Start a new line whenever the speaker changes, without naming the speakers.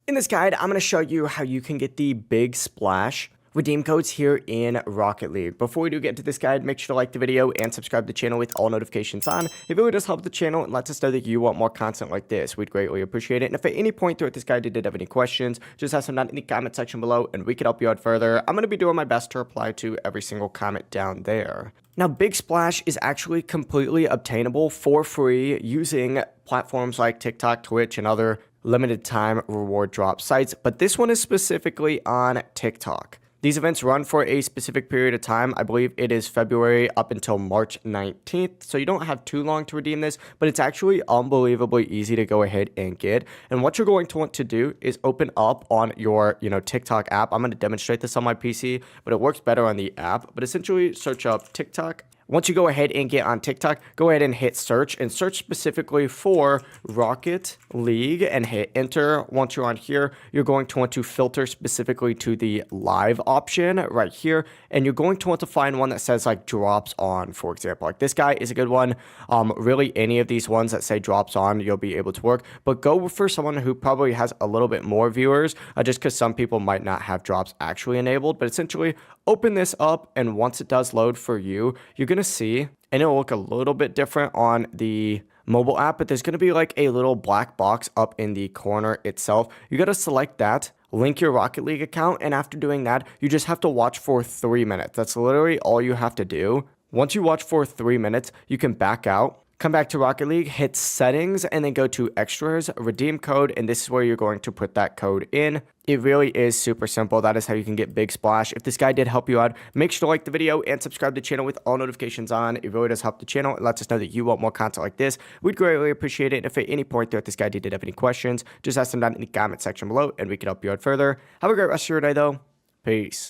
In this guide, I'm going to show you how you can get the Big Splash redeem codes here in Rocket League. Before we do get into this guide, make sure to like the video and subscribe to the channel with all notifications on. It really does help the channel and lets us know that you want more content like this. We'd greatly appreciate it. And if at any point throughout this guide you did have any questions, just ask them down in the comment section below and we can help you out further. I'm going to be doing my best to reply to every single comment down there. Now, Big Splash is actually completely obtainable for free using platforms like TikTok, Twitch, and other limited time reward drop sites, but this one is specifically on TikTok. These events run for a specific period of time. I believe it is February up until March 19th, so you don't have too long to redeem this, but it's actually unbelievably easy to go ahead and get. And what you're going to want to do is open up on your, TikTok app. I'm going to demonstrate this on my PC, but it works better on the app. But essentially, search up TikTok. Once you go ahead and get on TikTok, go ahead and hit search and search specifically for Rocket League and hit enter. Once you're on here, you're going to want to filter specifically to the live option right here. And you're going to want to find one that says like drops on, for example. Like this guy is a good one. Really any of these ones that say drops on, you'll be able to work. But go for someone who probably has a little bit more viewers, just because some people might not have drops actually enabled. But essentially, open this up, and once it does load for you, you're going to see, and it'll look a little bit different on the mobile app, but there's going to be like a little black box up in the corner itself. You got to select that, link your Rocket League account, and after doing that, you just have to watch for 3 minutes. That's literally all you have to do. Once you watch for 3 minutes, you can back out. Come back to Rocket League, hit settings, and then go to extras, redeem code, and this is where you're going to put that code in. It really is super simple. That is how you can get Big Splash. If this guide did help you out, make sure to like the video and subscribe to the channel with all notifications on. It really does help the channel. It lets us know that you want more content like this. We'd greatly appreciate it. If at any point throughout this guide you did have any questions, just ask them down in the comment section below and we can help you out further. Have a great rest of your day though. Peace.